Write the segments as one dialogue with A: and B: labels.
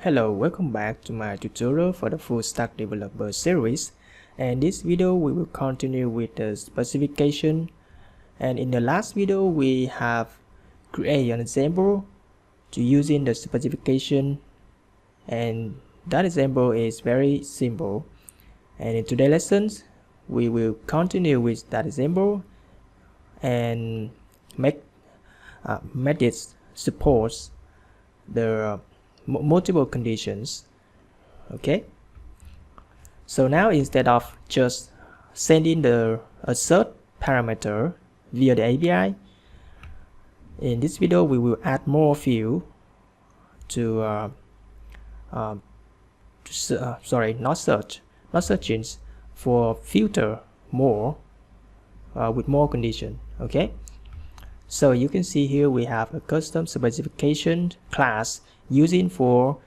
A: Hello, welcome back to my tutorial for the full stack developer series. And this video we will continue with the specification. And in the last video we have created an example to using the specification, and that example is very simple. And in today's lessons we will continue with that example and make it supports the multiple conditions. Okay, so now instead of just sending the assert parameter via the API, in this video we will add more field to not searching for filter more with more condition. Okay, so you can see here we have a custom specification class using for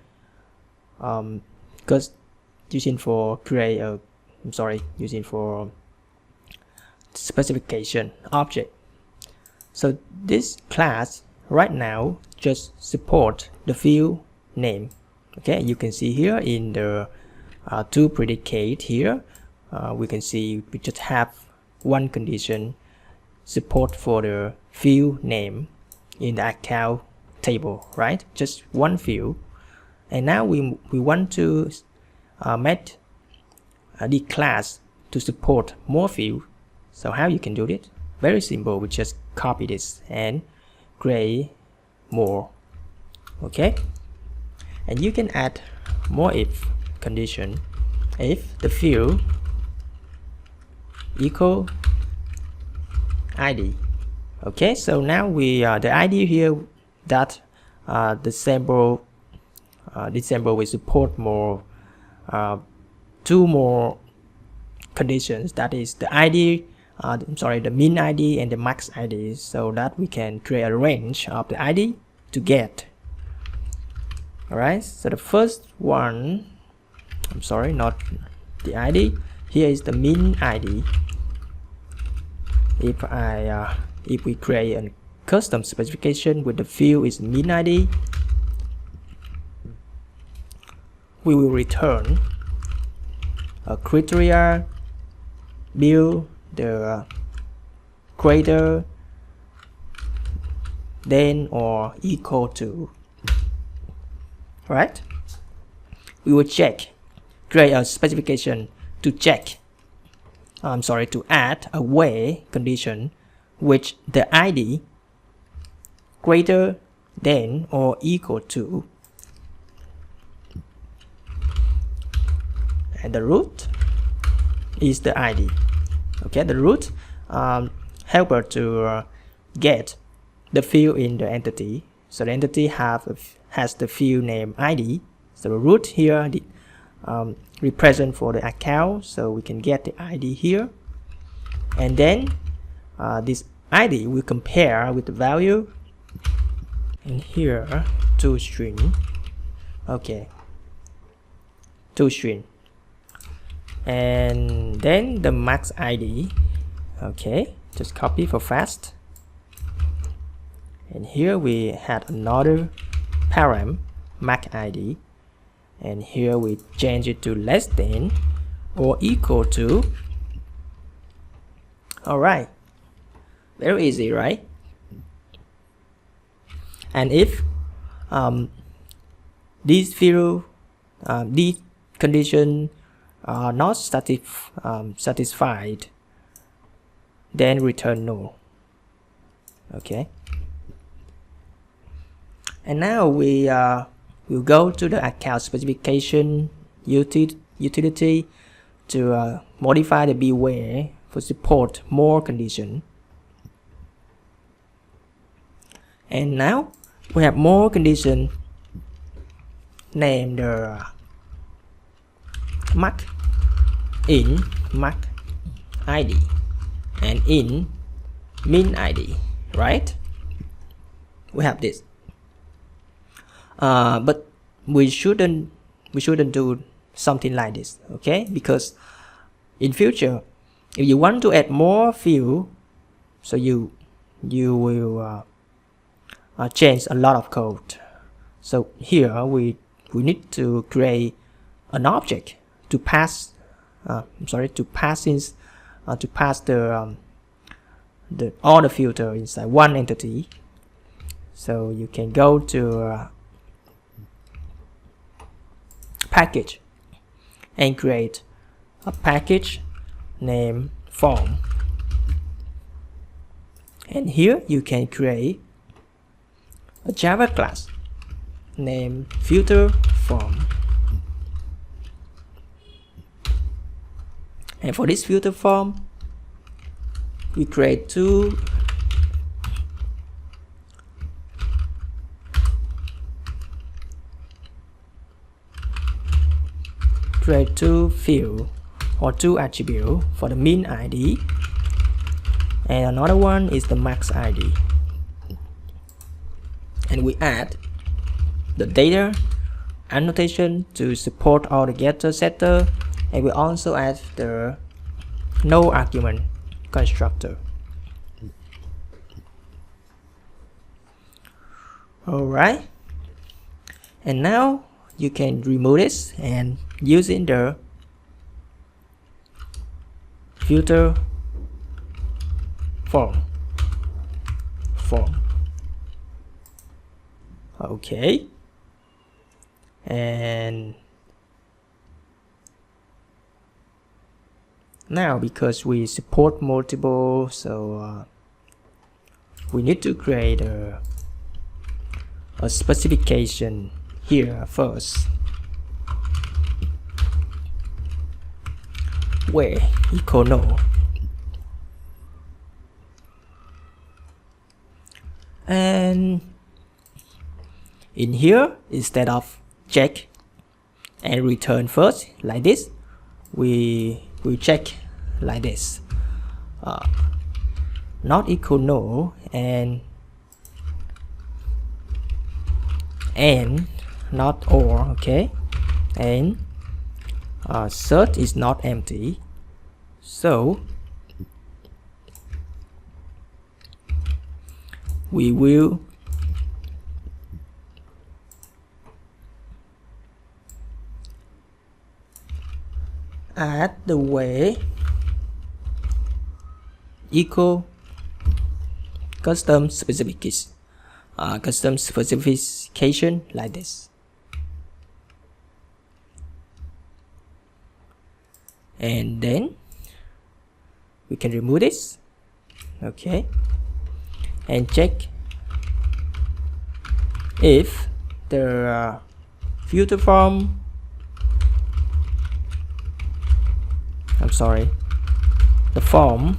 A: specification object. So this class right now just support the field name. Okay, you can see here in the two predicate here, we can see we just have one condition support for the field name in the account table, right? Just one field. And now we want to make the class to support more field. So how you can do it? Very simple. We just copy this and create more. Okay, and you can add more if condition if the field equal ID. Okay, so now we the idea here that the sample will support more two more conditions, that is the ID the min ID and the max ID, so that we can create a range of the ID to get. Alright, so the first one, not the ID, here is the min ID. If we create a custom specification with the field is min ID, we will return a criteria build the greater than or equal to. Right? We will create a specification to to add a way condition which the ID greater than or equal to, and the root is the ID. Okay, the root helper to get the field in the entity. So the entity has the field name ID. So the root here represent for the account, so we can get the ID here, and then this ID will compare with the value, and here toString. Okay, toString, and then the max ID. Okay, just copy for fast, and here we had another param max ID, and here we change it to less than or equal to. All right, very easy, right? And if these field these condition are not satisfied, then return no. Okay, and now we will go to the account specification utility to modify the beware for support more condition. And now we have more condition named max in max ID and in min ID, right? We have this, but we shouldn't do something like this. Okay, because in future if you want to add more field, so you will change a lot of code. So here we we need to create an object to pass to pass all the filter inside one entity. So you can go to package and create a package named form, and here you can create a Java class named filter form. And for this filter form, we create two field or two attributes for the min ID, and another one is the max ID. And we add the data annotation to support all the getter setter, and we also add the no argument constructor. Alright, and now you can remove this and using the filter form. Okay, and now because we support multiple, so we need to create a specification here first, where equal no, and in here, instead of check and return first like this, we check like this, not equal no, and not or. Okay, and search is not empty, so we will add the way equal custom specification like this, and then we can remove this. Okay, and check if the filter form, the form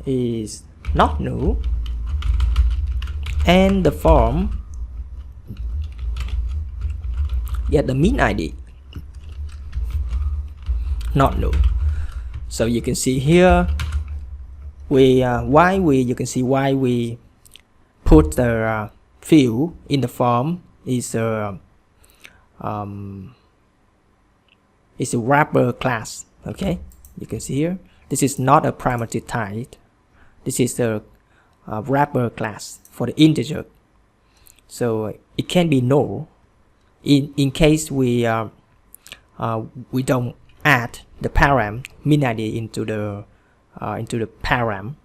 A: is not null, and the form get the min ID not null. So you can see here why we put the field in the form is a wrapper class. Okay, you can see here this is not a primitive type, this is a wrapper class for the integer, so it can be null in case we don't add the param min ID into the param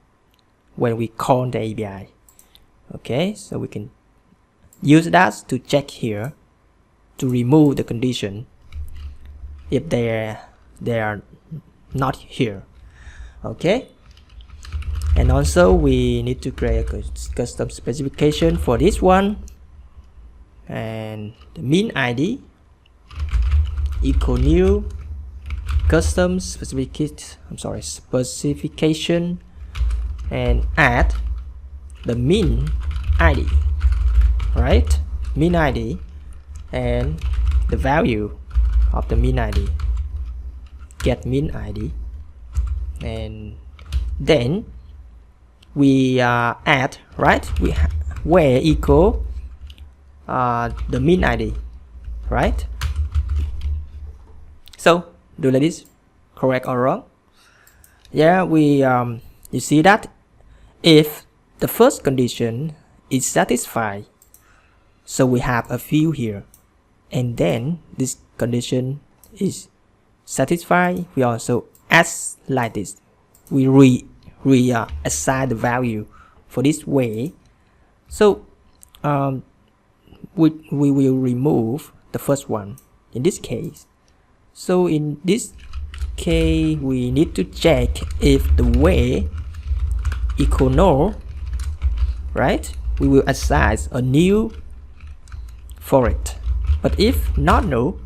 A: when we call the API. Okay, so we can use that to check here to remove the condition if they are not here. Okay, and also we need to create a custom specification for this one, and the min ID equal new custom specification, and add the min ID, right? Min ID and the value of the min ID, get min ID, and then we add, right, where equal the min ID, right? So do like this, correct or wrong? Yeah, we you see that if the first condition is satisfied, So we have a few here, and then this condition is satisfied. We also add like this. We assign the value for this way. So we will remove the first one in this case. So in this case, we need to check if the way equal null, right? We will assign a new for it. But if not null,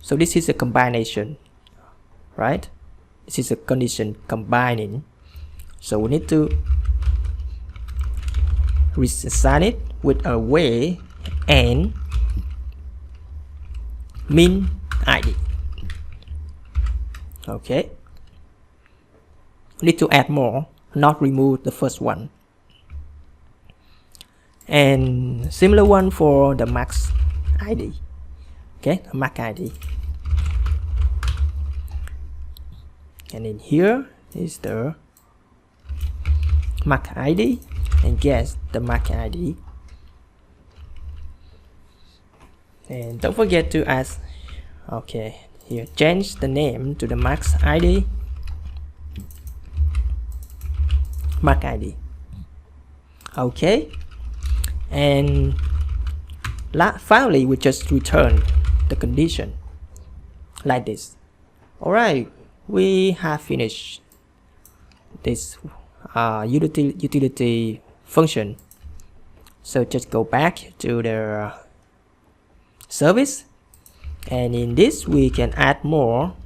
A: so this is a combination, right? This is a condition combining. So we need to reassign it with a way and min id. Okay. We need to add more, not remove the first one. And similar one for the max id. Okay, max id. And in here is the max id, and guess the max id. And don't forget to add, okay, here change the name to the max id, max id. Okay, and finally we just return the condition like this. All right, we have finished this utility function. So just go back to the service, and in this we can add more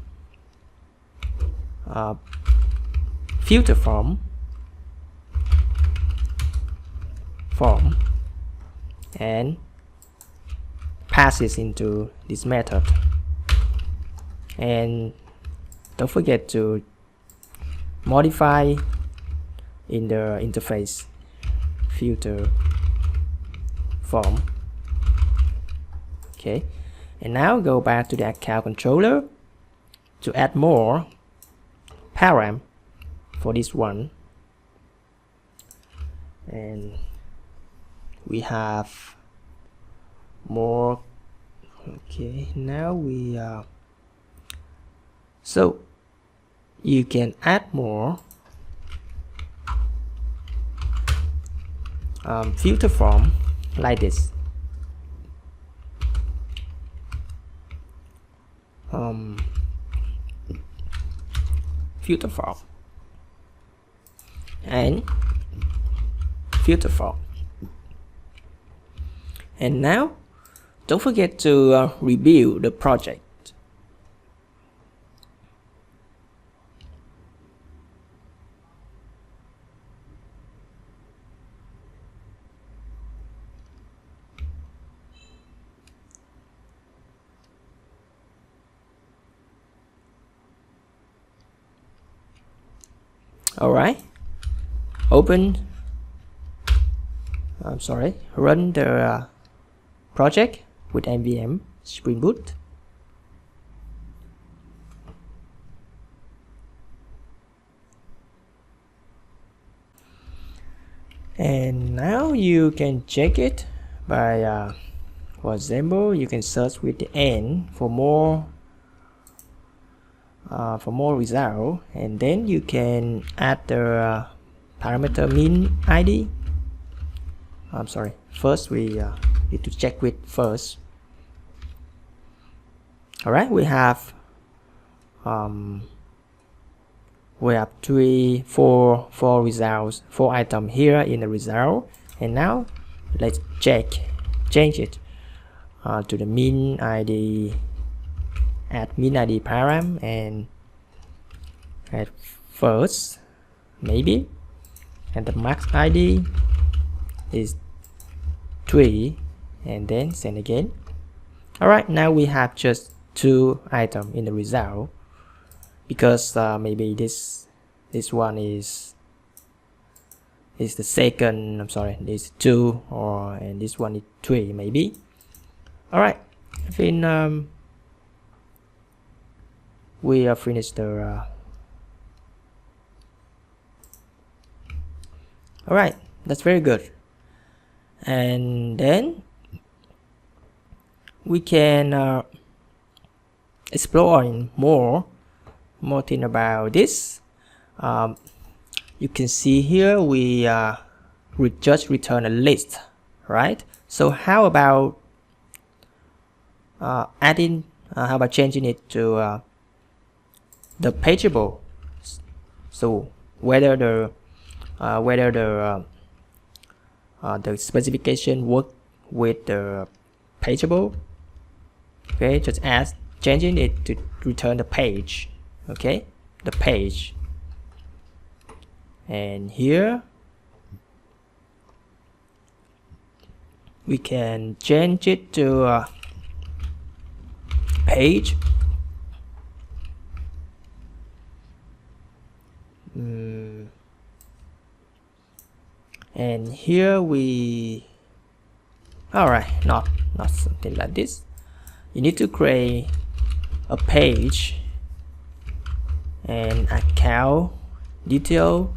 A: filter form and pass it into this method. And don't forget to modify in the interface filter form. Okay, and now go back to the account controller to add more param for this one. And we have more. Okay, now we so you can add more filter form like this. Filter form and filter form. And now don't forget to review the project. All right, run the project with nvm Spring Boot. And now you can check it by, for example, you can search with the n for more result, and then you can add the parameter min id. First we need to check with first. All right, we have 4 results, 4 items here in the result. And now let's change it to the min id. Add min id param and add first maybe, and the max id is 3, and then send again. All right, now we have just 2 items in the result, because maybe this one is the second, this is 2, and this one is 3 maybe. All right, I think we have finished the all right, that's very good. And then we can explore in more thing about this. You can see here we just return a list, right? So how about how about changing it to the pageable? So whether the specification work with the pageable. Okay, just changing it to return the page. Okay, the page. And here we can change it to page. And here we, alright, not something like this. You need to create a page and account detail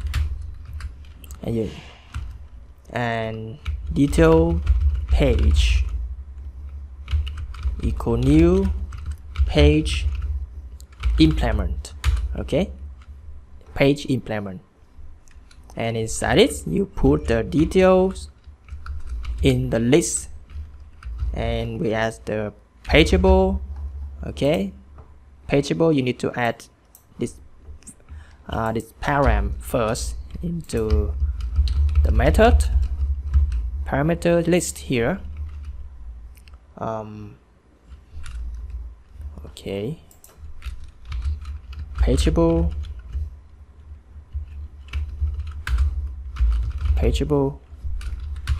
A: and detail page equal new page implement. Okay, page implement, and inside it you put the details in the list, and we add the pageable. Okay, pageable, you need to add this param first into the method parameter list here. Okay, pageable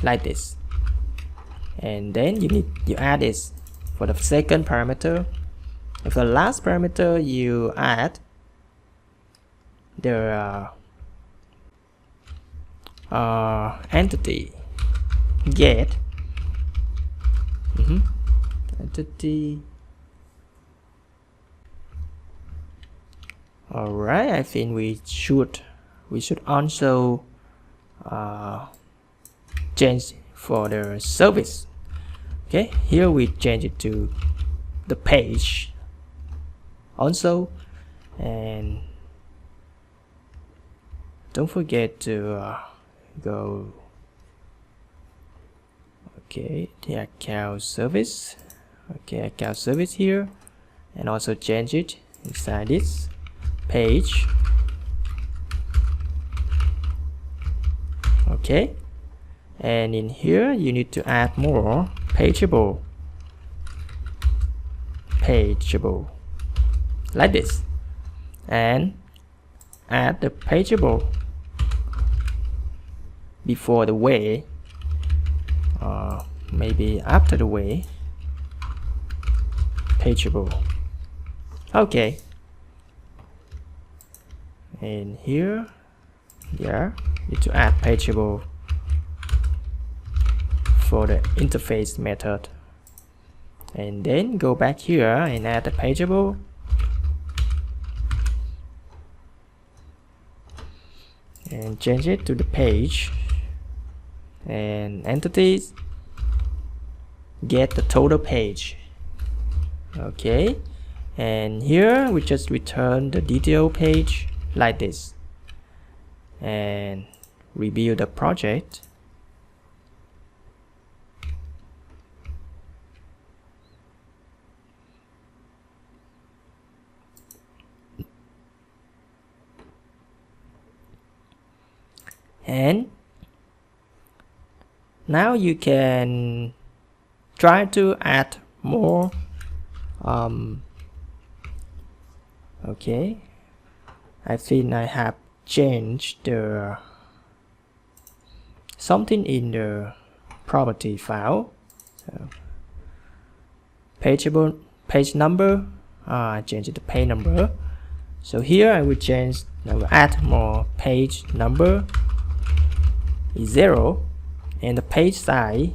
A: like this, and then you add this for the second parameter. For the last parameter, you add the entity get entity. Alright, I think we should also change for the service. Okay, here we change it to the page also, and don't forget to go the account service. Okay, account service here, and also change it inside this page. Okay, and in here you need to add more pageable like this, and add the pageable before the way, maybe after the way pageable. Okay, and here need to add pageable for the interface method, and then go back here and add the pageable, and change it to the page, and entities get the total page. Okay, and here we just return the detail page like this, and rebuild the project. And now you can try to add more. Okay, I think I have changed the something in the property file. So, pageable page number, I changed it to page number. So here I will add more page number is 0, and the page size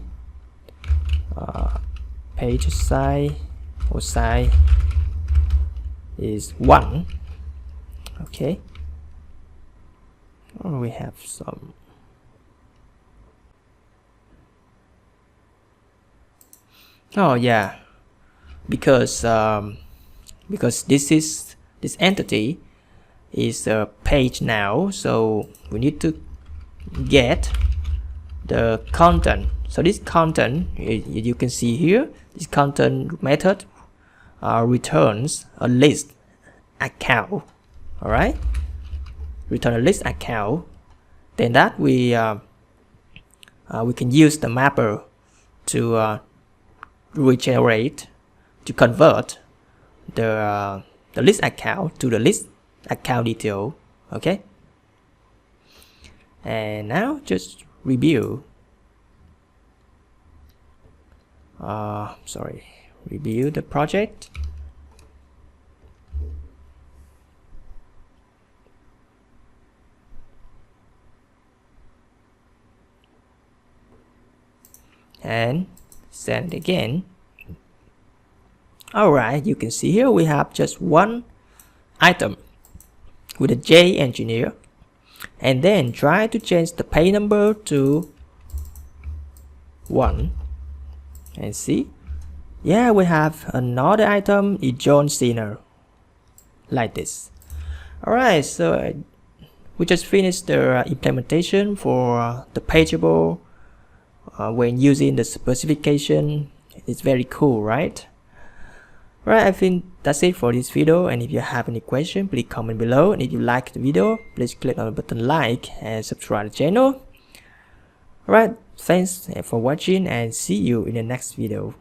A: is 1. Okay, we have some. Oh yeah, because this entity is a page now, so we need to get the content. So this content, you can see here, this content method returns a list account. All right, return a list account. Then that we can use the mapper to regenerate, to convert the list account to the list account detail. Okay, and now just review. Review the project. And send again. Alright, you can see here we have just one item with a J engineer, and then try to change the page number to 1 and see, yeah, we have another item, is John Cena, like this. Alright, so we just finished the implementation for the pageable when using the specification. It's very cool, right? Right, I think that's it for this video, and if you have any question, please comment below, and if you like the video, please click on the button like and subscribe to the channel. Alright, thanks for watching, and see you in the next video.